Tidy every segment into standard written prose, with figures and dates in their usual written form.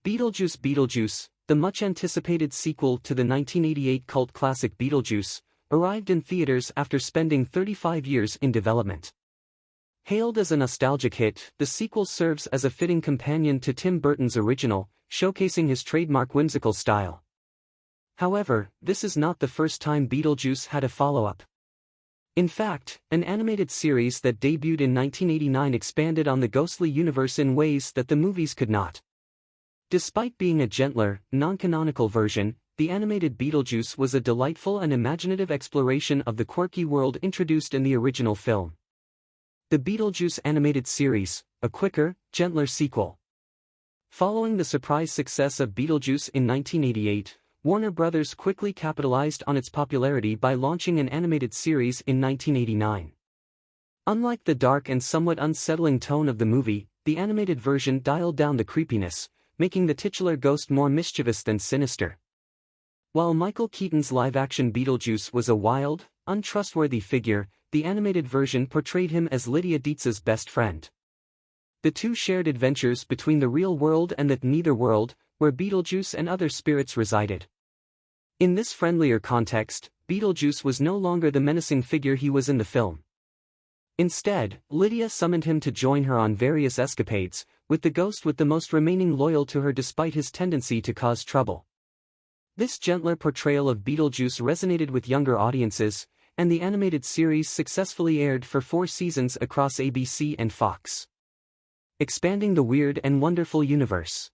Beetlejuice, the much-anticipated sequel to the 1988 cult classic Beetlejuice, arrived in theaters after spending 35 years in development. Hailed as a nostalgic hit, the sequel serves as a fitting companion to Tim Burton's original, showcasing his trademark whimsical style. However, this is not the first time Beetlejuice had a follow-up. In fact, an animated series that debuted in 1989 expanded on the ghostly universe in ways that the movies could not. Despite being a gentler, non-canonical version, the animated Beetlejuice was a delightful and imaginative exploration of the quirky world introduced in the original film. The Beetlejuice animated series, a quicker, gentler sequel. Following the surprise success of Beetlejuice in 1988, Warner Bros. Quickly capitalized on its popularity by launching an animated series in 1989. Unlike the dark and somewhat unsettling tone of the movie, the animated version dialed down the creepiness, making the titular ghost more mischievous than sinister. While Michael Keaton's live-action Beetlejuice was a wild, untrustworthy figure, the animated version portrayed him as Lydia Dietz's best friend. The two shared adventures between the real world and the netherworld, where Beetlejuice and other spirits resided. In this friendlier context, Beetlejuice was no longer the menacing figure he was in the film. Instead, Lydia summoned him to join her on various escapades, with the ghost the most remaining loyal to her despite his tendency to cause trouble. This gentler portrayal of Beetlejuice resonated with younger audiences, and the animated series successfully aired for 4 seasons across ABC and Fox. Expanding the weird and wonderful universe.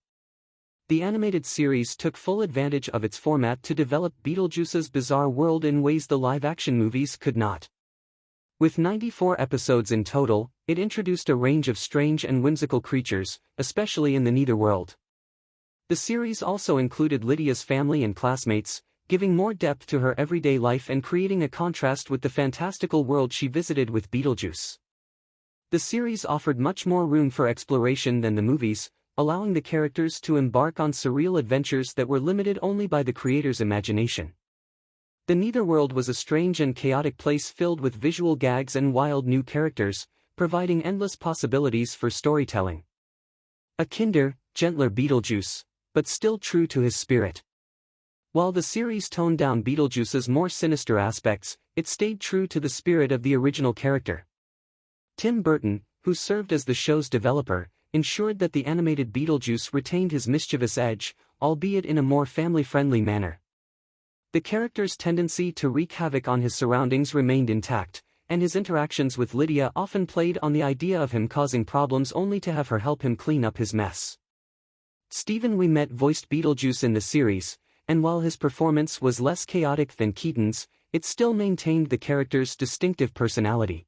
The animated series took full advantage of its format to develop Beetlejuice's bizarre world in ways the live-action movies could not. With 94 episodes in total, it introduced a range of strange and whimsical creatures, especially in the netherworld. The series also included Lydia's family and classmates, giving more depth to her everyday life and creating a contrast with the fantastical world she visited with Beetlejuice. The series offered much more room for exploration than the movies, allowing the characters to embark on surreal adventures that were limited only by the creator's imagination. The netherworld was a strange and chaotic place filled with visual gags and wild new characters, providing endless possibilities for storytelling. A kinder, gentler Beetlejuice, but still true to his spirit. While the series toned down Beetlejuice's more sinister aspects, it stayed true to the spirit of the original character. Tim Burton, who served as the show's developer, ensured that the animated Beetlejuice retained his mischievous edge, albeit in a more family-friendly manner. The character's tendency to wreak havoc on his surroundings remained intact, and his interactions with Lydia often played on the idea of him causing problems only to have her help him clean up his mess. Stephen Ouimet voiced Beetlejuice in the series, and while his performance was less chaotic than Keaton's, it still maintained the character's distinctive personality.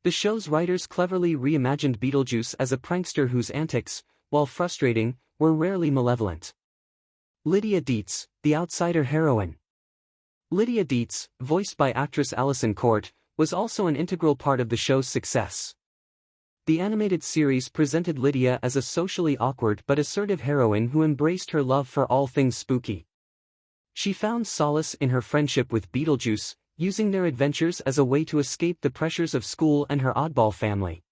The show's writers cleverly reimagined Beetlejuice as a prankster whose antics, while frustrating, were rarely malevolent. Lydia Dietz, the outsider heroine. Lydia Dietz, voiced by actress Alison Court, was also an integral part of the show's success. The animated series presented Lydia as a socially awkward but assertive heroine who embraced her love for all things spooky. She found solace in her friendship with Beetlejuice, using their adventures as a way to escape the pressures of school and her oddball family.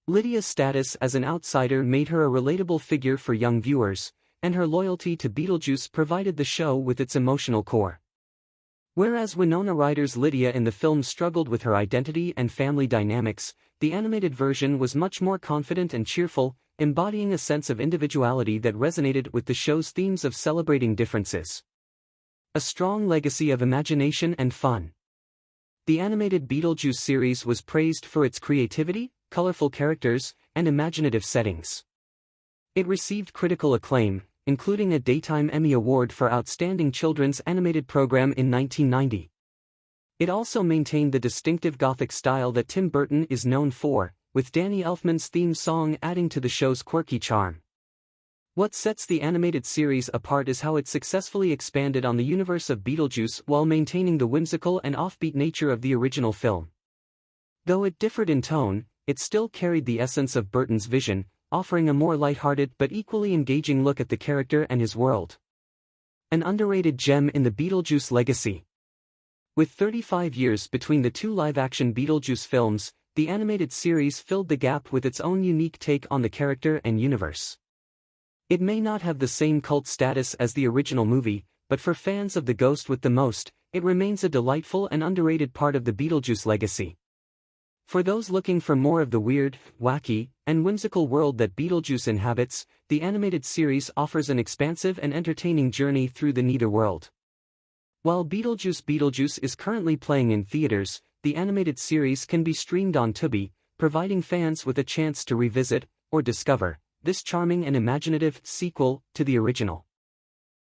Lydia's status as an outsider made her a relatable figure for young viewers, and her loyalty to Beetlejuice provided the show with its emotional core. Whereas Winona Ryder's Lydia in the film struggled with her identity and family dynamics, the animated version was much more confident and cheerful, embodying a sense of individuality that resonated with the show's themes of celebrating differences. A strong legacy of imagination and fun. The animated Beetlejuice series was praised for its creativity, colorful characters, and imaginative settings. It received critical acclaim, including a Daytime Emmy Award for Outstanding Children's Animated Program in 1990. It also maintained the distinctive Gothic style that Tim Burton is known for, with Danny Elfman's theme song adding to the show's quirky charm. What sets the animated series apart is how it successfully expanded on the universe of Beetlejuice while maintaining the whimsical and offbeat nature of the original film. Though it differed in tone, it still carried the essence of Burton's vision, offering a more lighthearted but equally engaging look at the character and his world. An underrated gem in the Beetlejuice legacy. With 35 years between the 2 live-action Beetlejuice films, the animated series filled the gap with its own unique take on the character and universe. It may not have the same cult status as the original movie, but for fans of the Ghost with the Most, it remains a delightful and underrated part of the Beetlejuice legacy. For those looking for more of the weird, wacky, and whimsical world that Beetlejuice inhabits, the animated series offers an expansive and entertaining journey through the netherworld. While Beetlejuice is currently playing in theaters, the animated series can be streamed on Tubi, providing fans with a chance to revisit, or discover, this charming and imaginative sequel to the original.